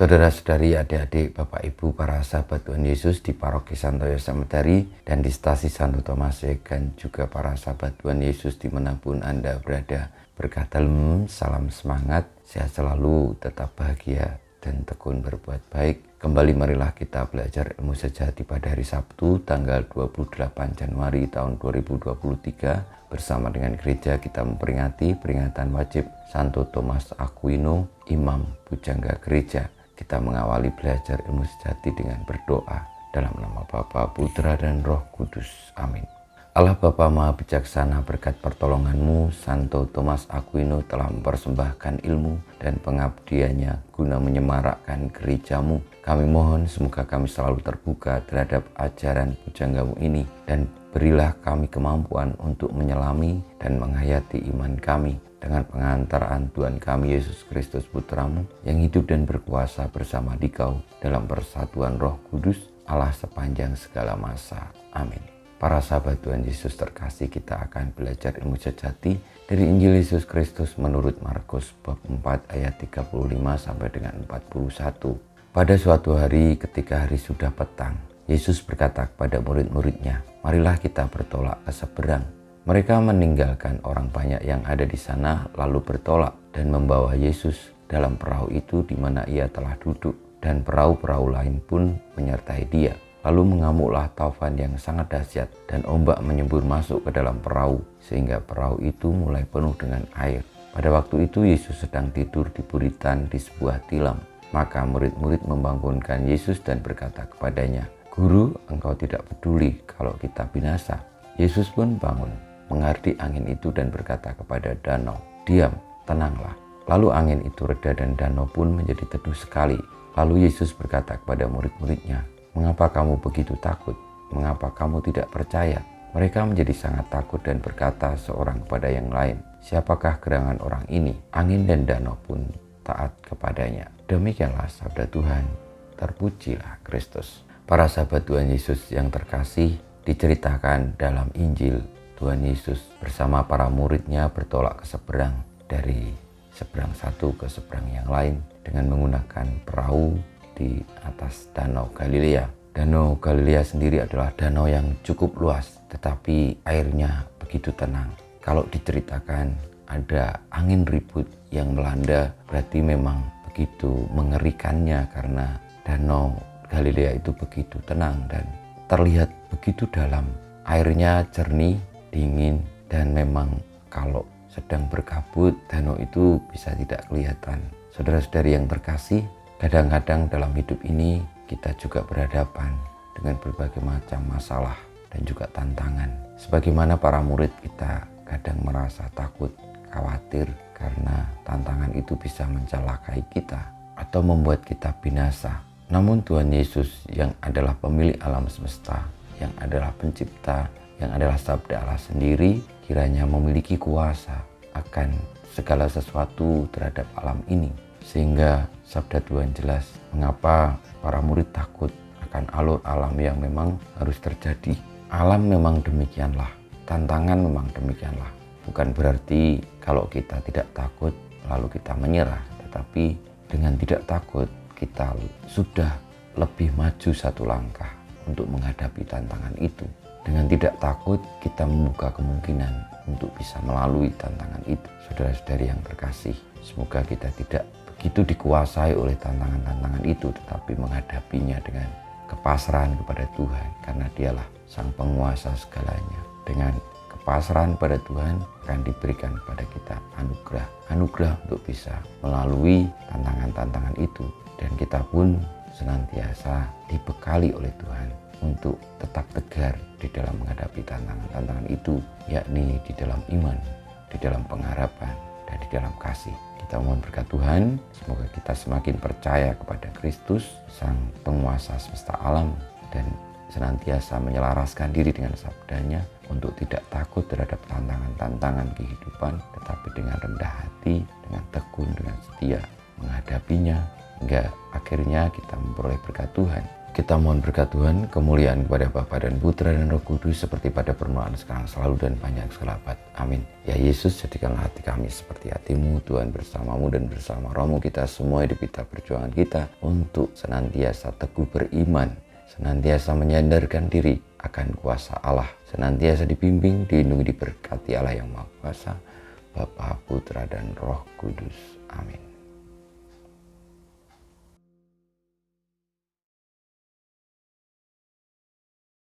Saudara-saudari, adik-adik, Bapak Ibu, para sahabat Tuhan Yesus di Paroki Santo Yosef Medari dan di Stasi Santo Thomas dan juga para sahabat Tuhan Yesus dimanapun Anda berada. Berkah dalam, salam semangat, sehat selalu, tetap bahagia dan tekun berbuat baik. Kembali marilah kita belajar ilmu sejati pada hari Sabtu tanggal 28 Januari tahun 2023. Bersama dengan gereja kita memperingati peringatan wajib Santo Thomas Aquino, Imam Pujangga Gereja. Kita mengawali belajar ilmu sejati dengan berdoa dalam nama Bapa, Putra, dan Roh Kudus. Amin. Allah Bapa Maha Bijaksana, berkat pertolongan-Mu, Santo Thomas Aquino telah mempersembahkan ilmu dan pengabdiannya guna menyemarakkan gereja-Mu. Kami mohon semoga kami selalu terbuka terhadap ajaran Pujangga-Mu ini, dan berilah kami kemampuan untuk menyelami dan menghayati iman kami dengan pengantaran Tuhan kami Yesus Kristus Putra-Mu yang hidup dan berkuasa bersama Dikau dalam persatuan Roh Kudus, Allah sepanjang segala masa. Amin. Para sahabat Tuhan Yesus terkasih, kita akan belajar ilmu sejati dari Injil Yesus Kristus menurut Markus bab 4 ayat 35 sampai dengan 41. Pada suatu hari ketika hari sudah petang, Yesus berkata kepada murid-muridnya, "Marilah kita bertolak ke seberang." Mereka meninggalkan orang banyak yang ada di sana lalu bertolak dan membawa Yesus dalam perahu itu di mana ia telah duduk, dan perahu-perahu lain pun menyertai dia. Lalu mengamuklah taufan yang sangat dahsyat dan ombak menyembur masuk ke dalam perahu sehingga perahu itu mulai penuh dengan air. Pada waktu itu Yesus sedang tidur di buritan di sebuah tilam. Maka murid-murid membangunkan Yesus dan berkata kepadanya, "Guru, engkau tidak peduli kalau kita binasa." Yesus pun bangun, menghardik angin itu dan berkata kepada danau, "Diam, tenanglah." Lalu angin itu reda dan danau pun menjadi teduh sekali. Lalu Yesus berkata kepada murid-muridnya, "Mengapa kamu begitu takut? Mengapa kamu tidak percaya?" Mereka menjadi sangat takut dan berkata seorang kepada yang lain, "Siapakah gerangan orang ini? Angin dan danau pun taat kepadanya." Demikianlah sabda Tuhan. Terpujilah Kristus. Para sahabat Tuhan Yesus yang terkasih, diceritakan dalam Injil, Tuhan Yesus bersama para muridnya bertolak ke seberang, dari seberang satu ke seberang yang lain dengan menggunakan perahu di atas Danau Galilea. Danau Galilea sendiri adalah danau yang cukup luas, tetapi airnya begitu tenang. Kalau diceritakan ada angin ribut yang melanda, berarti memang begitu mengerikannya karena Danau Galilea itu begitu tenang dan terlihat begitu dalam. Airnya jernih, dingin, dan memang kalau sedang berkabut danau itu bisa tidak kelihatan. Saudara-saudari yang terkasih, kadang-kadang dalam hidup ini kita juga berhadapan dengan berbagai macam masalah dan juga tantangan. Sebagaimana para murid, kita kadang merasa takut, khawatir karena tantangan itu bisa mencelakai kita atau membuat kita binasa. Namun Tuhan Yesus yang adalah pemilik alam semesta, yang adalah pencipta, yang adalah sabda Allah sendiri, kiranya memiliki kuasa akan segala sesuatu terhadap alam ini. Sehingga sabda Tuhan jelas mengapa para murid takut akan alur alam yang memang harus terjadi. Alam memang demikianlah, tantangan memang demikianlah. Bukan berarti kalau kita tidak takut lalu kita menyerah, tetapi dengan tidak takut kita sudah lebih maju satu langkah untuk menghadapi tantangan itu. Dengan tidak takut kita membuka kemungkinan untuk bisa melalui tantangan itu. Saudara-saudari yang terkasih, semoga kita tidak begitu dikuasai oleh tantangan-tantangan itu, tetapi menghadapinya dengan kepasrahan kepada Tuhan, karena Dialah Sang Penguasa segalanya. Dengan kepasrahan pada Tuhan akan diberikan kepada kita anugerah untuk bisa melalui tantangan-tantangan itu, dan kita pun senantiasa dibekali oleh Tuhan untuk tetap tegar di dalam menghadapi tantangan-tantangan itu, yakni di dalam iman, di dalam pengharapan, dan di dalam kasih. Kita mohon berkat Tuhan, semoga kita semakin percaya kepada Kristus, Sang Penguasa semesta alam, dan senantiasa menyelaraskan diri dengan sabdanya untuk tidak takut terhadap tantangan-tantangan kehidupan, tetapi dengan rendah hati, dengan tekun, dengan setia menghadapinya, hingga akhirnya kita memperoleh berkat Tuhan, Kita mohon berkat Tuhan, kemuliaan kepada Bapa dan Putra dan Roh Kudus seperti pada permulaan sekarang selalu dan banyak selawat. Amin. Ya Yesus, jadikanlah hati kami seperti hati-Mu, Tuhan bersamamu dan bersama rohmu kita semua hidup kita, perjuangan kita untuk senantiasa teguh beriman, senantiasa menyandarkan diri akan kuasa Allah, senantiasa dibimbing, dilindungi, diberkati Allah yang Maha Kuasa, Bapa, Putra dan Roh Kudus. Amin.